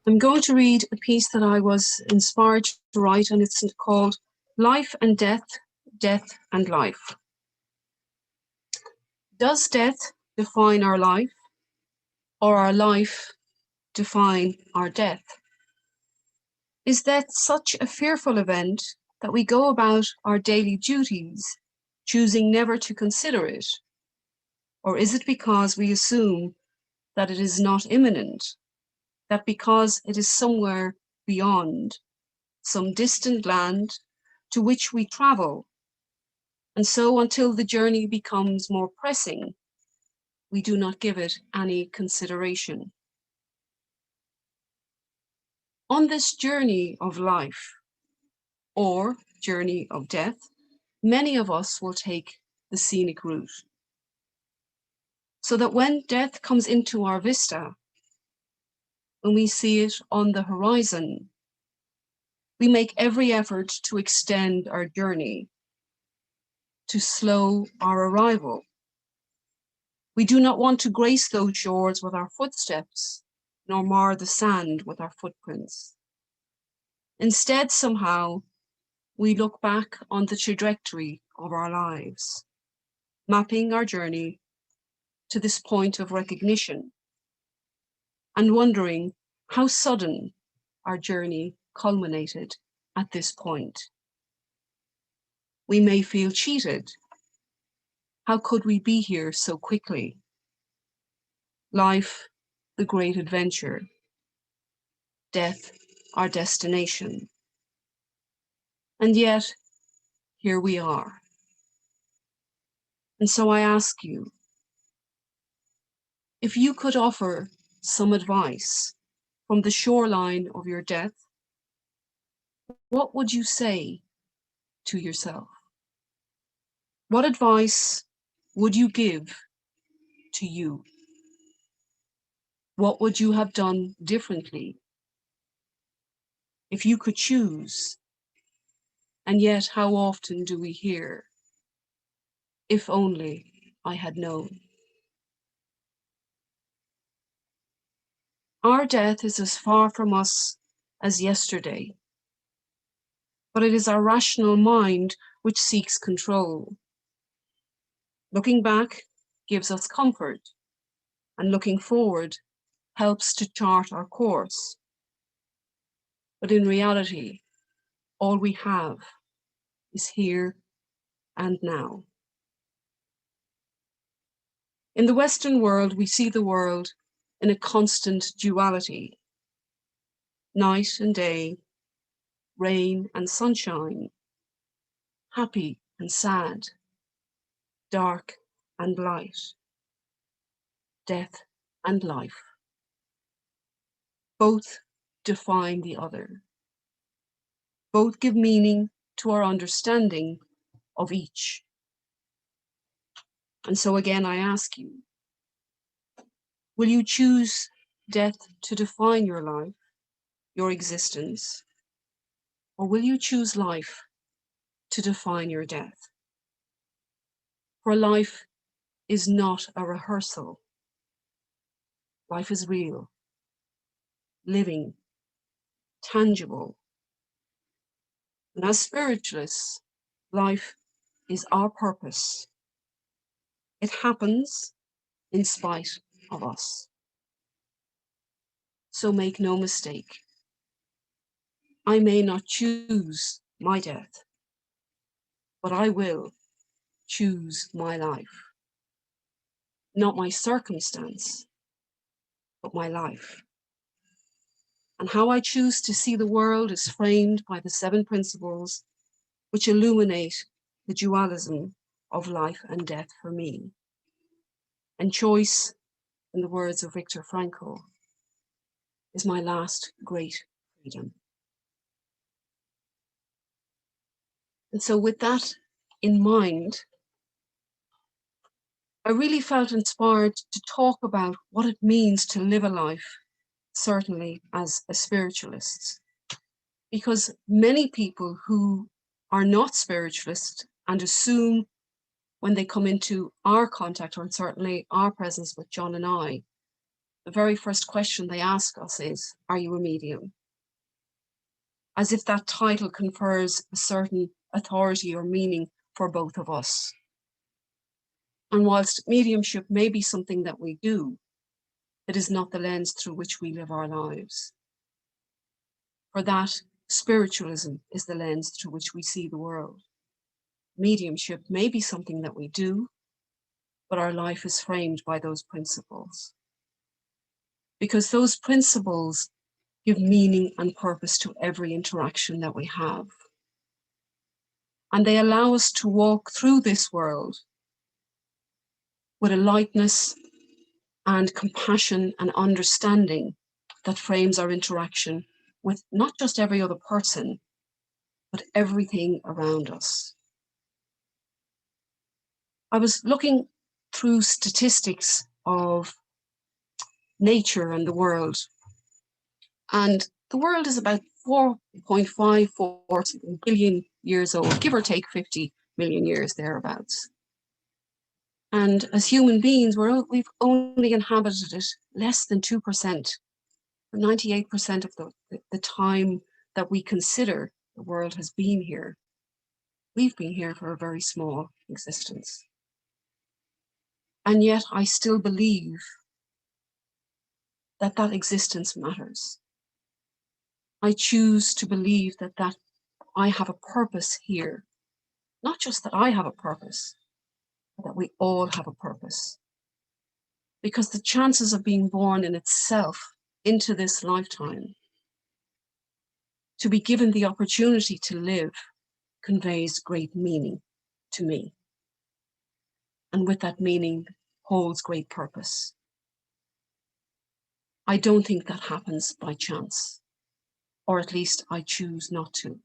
I'm going to read a piece that I was inspired to write, and it's called Life and Death, Death and Life. Does death define our life, or our life define our death? Is death such a fearful event that we go about our daily duties, choosing never to consider it? Or is it because we assume that it is not imminent, that because it is somewhere beyond, some distant land to which we travel, and so until the journey becomes more pressing, we do not give it any consideration? On this journey of life, or journey of death, many of us will take the scenic route, so that when death comes into our vista, when we see it on the horizon, we make every effort to extend our journey, to slow our arrival. We do not want to grace those shores with our footsteps, nor mar the sand with our footprints. Instead, somehow, we look back on the trajectory of our lives, mapping our journey to this point of recognition, and wondering how sudden our journey culminated at this point. We may feel cheated. How could we be here so quickly? Life, the great adventure. Death, our destination. And yet, here we are. And so I ask you, if you could offer some advice from the shoreline of your death, what would you say to yourself? What advice would you give to you? What would you have done differently if you could choose? And yet, how often do we hear, if only I had known? Our death is as far from us as yesterday, but it is our rational mind which seeks control. Looking back gives us comfort, and looking forward helps to chart our course. But in reality, all we have is here and now. In the Western world, we see the world in a constant duality. Night and day, rain and sunshine, happy and sad, dark and light, death and life. Both define the other. Both give meaning to our understanding of each. And so again, I ask you, will you choose death to define your life, your existence, or will you choose life to define your death? For life is not a rehearsal. Life is real, living, tangible. And as spiritualists, life is our purpose. It happens in spite of us. So make no mistake, I may not choose my death, but I will choose my life. Not my circumstance, but my life. And how I choose to see the world is framed by the 7 principles which illuminate the dualism of life and death for me. And choice, in the words of Viktor Frankl, is my last great freedom. And so with that in mind, I really felt inspired to talk about what it means to live a life, certainly as a spiritualist. Because many people who are not spiritualists and assume when they come into our contact, or certainly our presence with John and I, the very first question they ask us is, are you a medium? As if that title confers a certain authority or meaning for both of us. And whilst mediumship may be something that we do, it is not the lens through which we live our lives. For that, spiritualism is the lens through which we see the world. Mediumship may be something that we do, but our life is framed by those principles. Because those principles give meaning and purpose to every interaction that we have. And they allow us to walk through this world with a lightness and compassion and understanding that frames our interaction with not just every other person, but everything around us. I was looking through statistics of nature and the world, and the world is about 4.54 billion years old, give or take 50 million years thereabouts. And as human beings, we've only inhabited it less than 2%, or 98% of the time that we consider the world has been here. We've been here for a very small existence. And yet I still believe that that existence matters. I choose to believe that I have a purpose here. Not just that I have a purpose, but that we all have a purpose. Because the chances of being born in itself into this lifetime, to be given the opportunity to live, conveys great meaning to me. And with that meaning holds great purpose. I don't think that happens by chance, or at least I choose not to.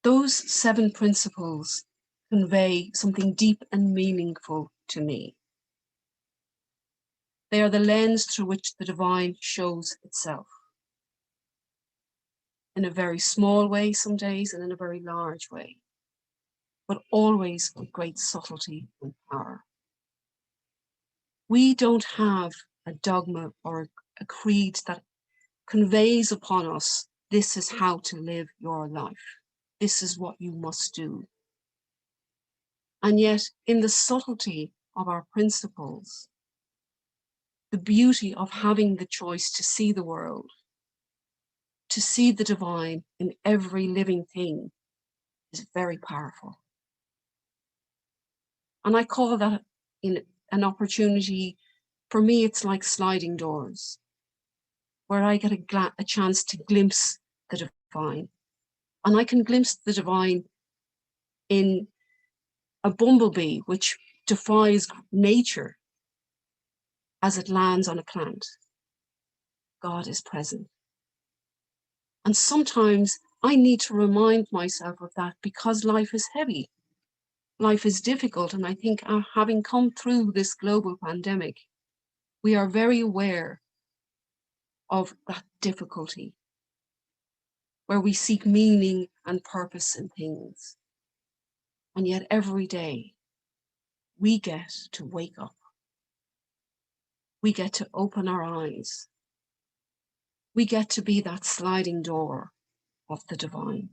Those 7 principles convey something deep and meaningful to me. They are the lens through which the divine shows itself. In a very small way some days, and in a very large way, but always with great subtlety and power. We don't have a dogma or a creed that conveys upon us, this is how to live your life. This is what you must do. And yet, in the subtlety of our principles, the beauty of having the choice to see the world, to see the divine in every living thing, is very powerful. And I call that an opportunity. For me, it's like sliding doors, where I get a chance to glimpse the divine. And I can glimpse the divine in a bumblebee which defies nature as it lands on a plant. God is present. And sometimes I need to remind myself of that because life is heavy. Life is difficult. And I think having come through this global pandemic, we are very aware of that difficulty, where we seek meaning and purpose in things. And yet every day we get to wake up. We get to open our eyes. We get to be that sliding door of the divine.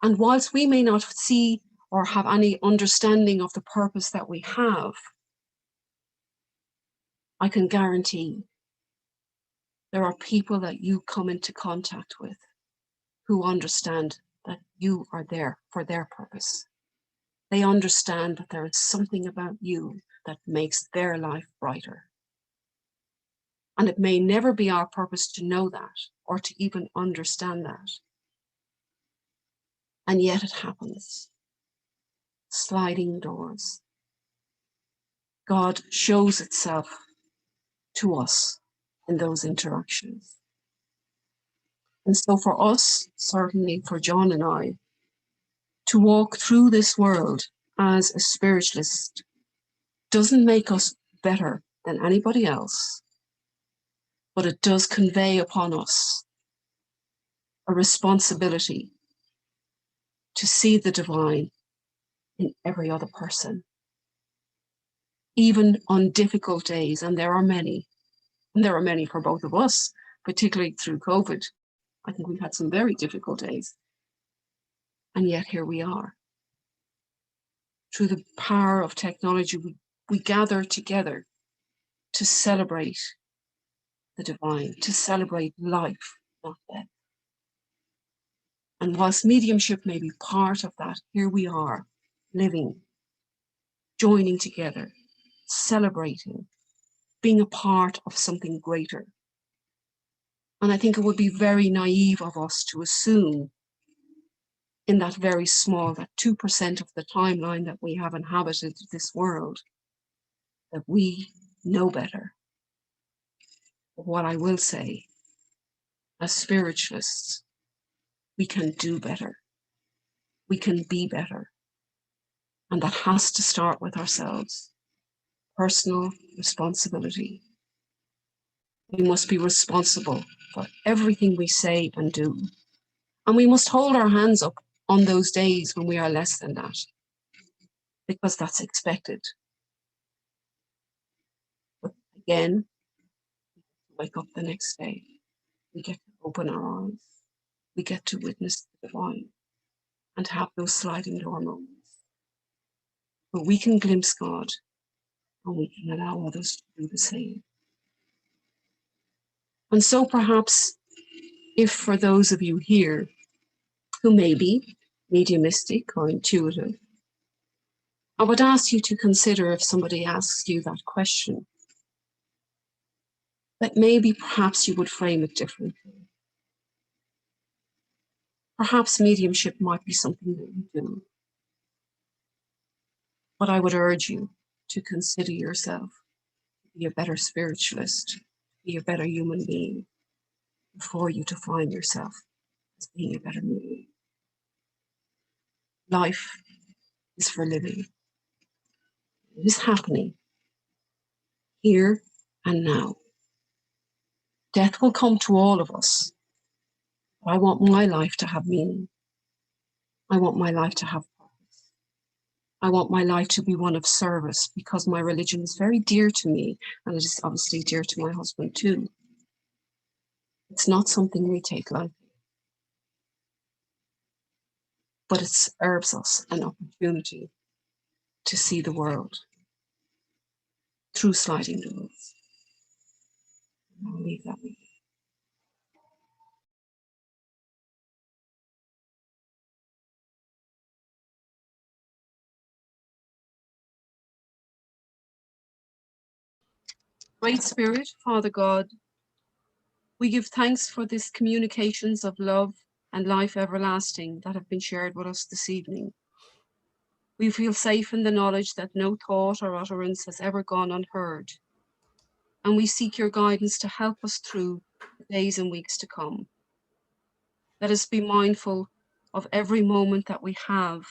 And whilst we may not see or have any understanding of the purpose that we have, I can guarantee there are people that you come into contact with who understand that you are there for their purpose. They understand that there is something about you that makes their life brighter. And it may never be our purpose to know that or to even understand that. And yet it happens. Sliding doors. God shows itself to us in those interactions. And so for us, certainly for John and I, to walk through this world as a spiritualist doesn't make us better than anybody else, but it does convey upon us a responsibility to see the divine in every other person, even on difficult days, and there are many, and there are many for both of us, particularly through COVID. I think we've had some very difficult days. And yet here we are. Through the power of technology, we gather together to celebrate the divine, to celebrate life, not death. And whilst mediumship may be part of that, here we are, living, joining together, celebrating, being a part of something greater. And I think it would be very naive of us to assume in that very small, that 2% of the timeline that we have inhabited this world, that we know better. But what I will say, as spiritualists, we can do better. We can be better. And that has to start with ourselves. Personal responsibility. We must be responsible for everything we say and do. And we must hold our hands up on those days when we are less than that, because that's expected. But again, we wake up the next day. We get to open our eyes. We get to witness the divine and have those sliding door moments where we can glimpse God and we can allow others to do the same. And so perhaps, if for those of you here who may be mediumistic or intuitive, I would ask you to consider, if somebody asks you that question, that maybe perhaps you would frame it differently. Perhaps mediumship might be something that you do. But I would urge you to consider yourself to be a better spiritualist, be a better human being, before you define yourself as being a better medium. Life is for living. It is happening here and now. Death will come to all of us. But I want my life to have meaning. I want my life to have purpose. I want my life to be one of service, because my religion is very dear to me, and it is obviously dear to my husband too. It's not something we take lightly, but it serves us an opportunity to see the world through sliding doors. I'll leave that with you. Great Spirit, Father God, we give thanks for this communications of love and life everlasting that have been shared with us this evening. We feel safe in the knowledge that no thought or utterance has ever gone unheard, and we seek your guidance to help us through the days and weeks to come. Let us be mindful of every moment that we have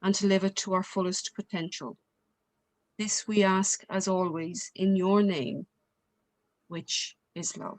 and to live it to our fullest potential. This we ask, as always, in your name, which is love.